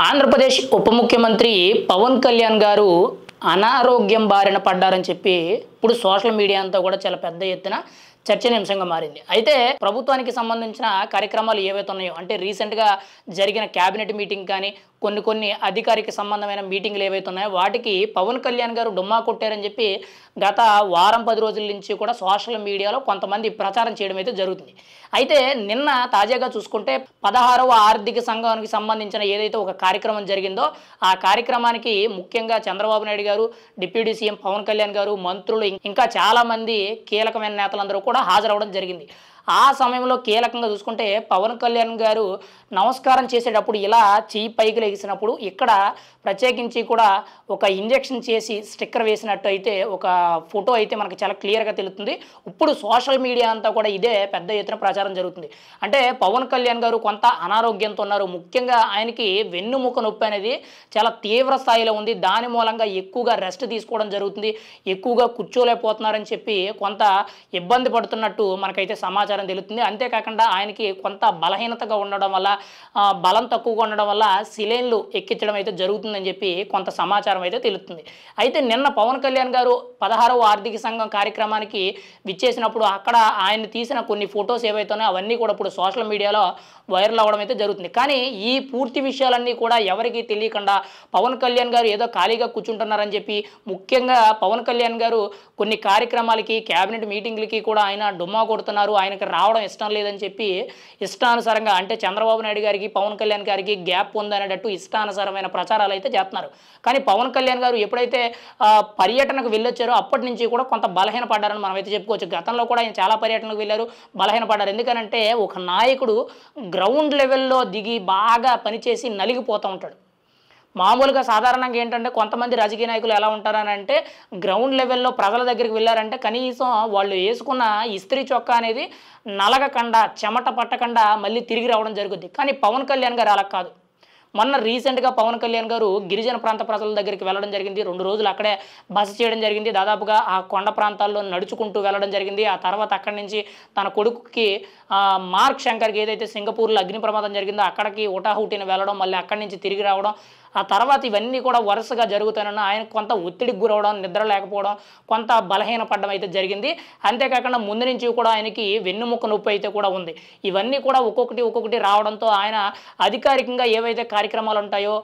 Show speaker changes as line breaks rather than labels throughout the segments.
ఆంధ్రప్రదేశ్ ఉప ముఖ్యమంత్రి పవన్ కళ్యాణ్ గారు అనారోగ్యం బారిన పడ్డారని చెప్పి ఇప్పుడు సోషల్ మీడియా అంతా కూడా చాలా పెద్ద ఎత్తున చర్చనీయాంశంగా మారింది. అయితే ప్రభుత్వానికి సంబంధించిన కార్యక్రమాలు ఏవైతే ఉన్నాయో అంటే రీసెంట్‌గా జరిగిన క్యాబినెట్ మీటింగ్ కానీ కొన్ని అధికారిక సంబంధమైన మీటింగ్లు ఏవైతే ఉన్నాయో వాటికి పవన్ కళ్యాణ్ గారు డుమ్మా కొట్టారని చెప్పి గత వారం 10 రోజుల నుంచి కూడా సోషల్ మీడియాలో కొంతమంది ప్రచారం చేయడం అయితే జరుగుతుంది. అయితే నిన్న తాజాగా చూసుకుంటే 16వ ఆర్థిక సంఘానికి సంబంధించిన ఏదైతే ఒక కార్యక్రమం జరిగిందో ఆ కార్యక్రమానికి ముఖ్యంగా చంద్రబాబు నాయుడు గారు, డిప్యూటీ సీఎం పవన్ కళ్యాణ్ గారు, మంత్రులు ఇంకా చాలామంది కీలకమైన నేతలందరూ కూడా హాజరవడం జరిగింది. ఆ సమయంలో కీలకంగా చూసుకుంటే పవన్ కళ్యాణ్ గారు నమస్కారం చేసేటప్పుడు ఇలా చెయ్యి పైకి లెగిసినప్పుడు ఇక్కడ ప్రత్యేకించి కూడా ఒక ఇంజెక్షన్ చేసి స్టిక్కర్ వేసినట్టు అయితే ఒక ఫోటో అయితే మనకు చాలా క్లియర్గా తెలుస్తుంది. ఇప్పుడు సోషల్ మీడియా అంతా కూడా ఇదే పెద్ద ఎత్తున ప్రచారం జరుగుతుంది. అంటే పవన్ కళ్యాణ్ గారు కొంత అనారోగ్యంతో ఉన్నారు. ముఖ్యంగా ఆయనకి వెన్నుముక నొప్పి అనేది చాలా తీవ్ర స్థాయిలో ఉంది. దాని మూలంగా ఎక్కువగా రెస్ట్ తీసుకోవడం జరుగుతుంది. ఎక్కువగా కూర్చోలేకపోతున్నారని చెప్పి కొంత ఇబ్బంది పడుతున్నట్టు మనకైతే సమాచారం తెలుస్తుంది. అంతేకాకుండా ఆయనకి కొంత బలహీనతగా ఉండడం వల్ల బలం తక్కువగా ఉండడం వల్ల సిలైన్లు ఎక్కించడం అయితే జరుగుతుందని చెప్పి కొంత సమాచారం అయితే తెలుస్తుంది. అయితే నిన్న పవన్ కళ్యాణ్ గారు 16వ ఆర్థిక సంఘం కార్యక్రమానికి విచ్చేసినప్పుడు అక్కడ ఆయన తీసిన కొన్ని ఫొటోస్ ఏవైతే ఉన్నాయో అవన్నీ కూడా ఇప్పుడు సోషల్ మీడియాలో వైరల్ అవ్వడం అయితే జరుగుతుంది. కానీ ఈ పూర్తి విషయాలన్నీ కూడా ఎవరికి తెలియకుండా పవన్ కళ్యాణ్ గారు ఏదో ఖాళీగా కూర్చుంటున్నారని చెప్పి ముఖ్యంగా పవన్ కళ్యాణ్ గారు కొన్ని కార్యక్రమాలకి క్యాబినెట్ మీటింగ్లకి కూడా ఆయన డుమ్మా కొడుతున్నారు, ఆయనకు రావడం ఇష్టం లేదని చెప్పి ఇష్టానుసారంగా అంటే చంద్రబాబు నాయుడు గారికి పవన్ కళ్యాణ్ గారికి గ్యాప్ ఉందనేటట్టు ఇష్టానుసారమైన ప్రచారాలు అయితే చేస్తున్నారు. కానీ పవన్ కళ్యాణ్ గారు ఎప్పుడైతే పర్యటనకు వెళ్ళొచ్చారో అప్పటి నుంచి కూడా కొంత బలహీన పడ్డారని మనం అయితే చెప్పుకోవచ్చు. గతంలో కూడా ఆయన చాలా పర్యటనకు వెళ్ళారు, బలహీన పడ్డారు. ఎందుకనంటే ఒక నాయకుడు గ్రౌండ్ లెవెల్లో దిగి బాగా పనిచేసి నలిగిపోతూ ఉంటాడు. మామూలుగా సాధారణంగా ఏంటంటే కొంతమంది రాజకీయ నాయకులు ఎలా ఉంటారని అంటే గ్రౌండ్ లెవెల్లో ప్రజల దగ్గరికి వెళ్ళారంటే కనీసం వాళ్ళు వేసుకున్న ఇస్త్రీ చొక్కా అనేది నలగకుండా చెమట పట్టకుండా మళ్ళీ తిరిగి రావడం జరుగుద్ది. కానీ పవన్ కళ్యాణ్ గారు అలా కాదు. మొన్న రీసెంట్గా పవన్ కళ్యాణ్ గారు గిరిజన ప్రాంత ప్రజల దగ్గరికి వెళ్ళడం జరిగింది. 2 రోజులు అక్కడే బస చేయడం జరిగింది. దాదాపుగా ఆ కొండ ప్రాంతాల్లో నడుచుకుంటూ వెళ్ళడం జరిగింది. ఆ తర్వాత అక్కడి నుంచి తన కొడుకుకి మార్క్ శంకర్కి ఏదైతే సింగపూర్లో అగ్ని ప్రమాదం జరిగిందో అక్కడికి హుటాహుటిన వెళ్ళడం, మళ్ళీ అక్కడి నుంచి తిరిగి రావడం, ఆ తర్వాత ఇవన్నీ కూడా వరుసగా జరుగుతానన్న ఆయనకు కొంత ఒత్తిడికి గురవడం, నిద్ర లేకపోవడం, కొంత బలహీన పడడం అయితే జరిగింది. అంతేకాకుండా ముందు నుంచి కూడా ఆయనకి వెన్నుముక నొప్పి అయితే కూడా ఉంది. ఇవన్నీ కూడా ఒక్కొక్కటి రావడంతో ఆయన అధికారికంగా ఏవైతే కార్యక్రమాలు ఉంటాయో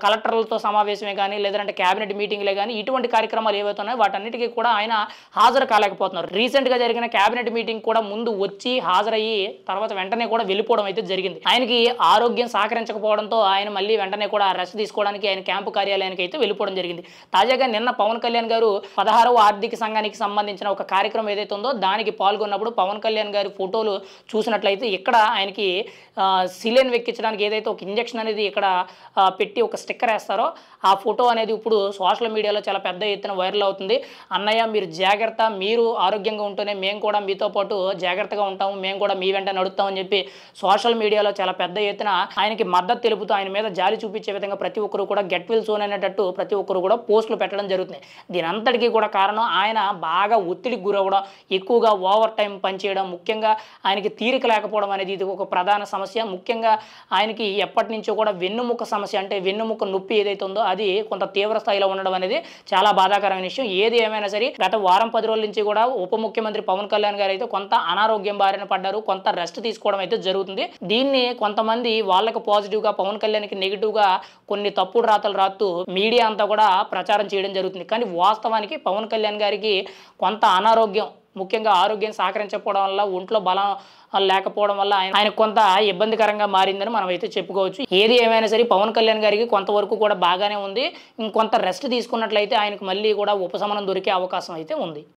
కలెక్టర్లతో సమావేశమే కానీ లేదంటే క్యాబినెట్ మీటింగ్లే కానీ ఇటువంటి కార్యక్రమాలు ఏవైతే ఉన్నాయో వాటన్నిటికీ కూడా ఆయన హాజరు కాలేకపోతున్నారు. రీసెంట్గా జరిగిన క్యాబినెట్ మీటింగ్ కూడా ముందు వచ్చి హాజరయ్యి తర్వాత వెంటనే కూడా వెళ్ళిపోవడం అయితే జరిగింది. ఆయనకి ఆరోగ్యం సహకరించకపోవడంతో ఆయన మళ్ళీ వెంటనే కూడా రెస్ట్ తీసుకోవడానికి ఆయన క్యాంపు కార్యాలయానికి అయితే వెళ్ళిపోవడం జరిగింది. తాజాగా నిన్న పవన్ కళ్యాణ్ గారు 16వ ఆర్థిక సంఘానికి సంబంధించిన ఒక కార్యక్రమం ఏదైతే ఉందో దానికి పాల్గొన్నప్పుడు పవన్ కళ్యాణ్ గారి ఫోటోలు చూసినట్లయితే ఇక్కడ ఆయనకి సిలైన్ వెక్కించడానికి ఏదైతే ఒక ఇంజెక్షన్ అనేది ఇక్కడ పెట్టి ఒక స్టిక్కర్ వేస్తారో ఆ ఫోటో అనేది ఇప్పుడు సోషల్ మీడియాలో చాలా పెద్ద ఎత్తున వైరల్ అవుతుంది. అన్నయ్య మీరు జాగ్రత్త, మీరు ఆరోగ్యంగా ఉంటేనే మేము కూడా మీతో పాటు జాగ్రత్తగా ఉంటాము, మేము కూడా మీ వెంట నడుస్తామని చెప్పి సోషల్ మీడియాలో చాలా పెద్ద ఎత్తున ఆయనకి మద్దతు తెలుపుతూ ఆయన మీద జాలి చూపించే విధంగా ప్రతి ఒక్కరు కూడా గెట్ వెల్ సూన్ అనేటట్టు ప్రతి ఒక్కరు కూడా పోస్టులు పెట్టడం జరుగుతుంది. దీని అంతటికీ కూడా కారణం ఆయన బాగా ఒత్తిడికి గురవడం, ఎక్కువగా ఓవర్ టైం పనిచేయడం, ముఖ్యంగా ఆయనకి తీరిక లేకపోవడం అనేది ఇది ఒక ప్రధాన సమస్య. ముఖ్యంగా ఆయనకి ఎప్పటి నుంచో కూడా వెన్నుముక సమస్య అంటే వెన్నుముక నొప్పి ఏదైతే ఉందో అది కొంత తీవ్ర స్థాయిలో ఉండడం అనేది చాలా బాధాకరమైన విషయం. ఏది ఏమైనా సరే గత వారం 10 రోజుల నుంచి కూడా ఉప ముఖ్యమంత్రి పవన్ కళ్యాణ్ గారు అయితే కొంత అనారోగ్యం బారిన పడ్డారు, కొంత రెస్ట్ తీసుకోవడం అయితే జరుగుతుంది. దీన్ని కొంతమంది వాళ్ళకి పాజిటివ్గా పవన్ కళ్యాణ్కి నెగిటివ్గా కొన్ని తప్పుడు రాతలు రాస్తూ మీడియా అంతా కూడా ప్రచారం చేయడం జరుగుతుంది. కానీ వాస్తవానికి పవన్ కళ్యాణ్ గారికి కొంత అనారోగ్యం, ముఖ్యంగా ఆరోగ్యం సహకరించకపోవడం వల్ల ఒంట్లో బలం లేకపోవడం వల్ల ఆయన కొంత ఇబ్బందికరంగా మారిందని మనం అయితే చెప్పుకోవచ్చు. ఏది ఏమైనా సరే పవన్ కళ్యాణ్ గారికి కొంతవరకు కూడా బాగానే ఉంది. ఇంకొంత రెస్ట్ తీసుకున్నట్లయితే ఆయనకు మళ్ళీ కూడా ఉపశమనం దొరికే అవకాశం అయితే ఉంది.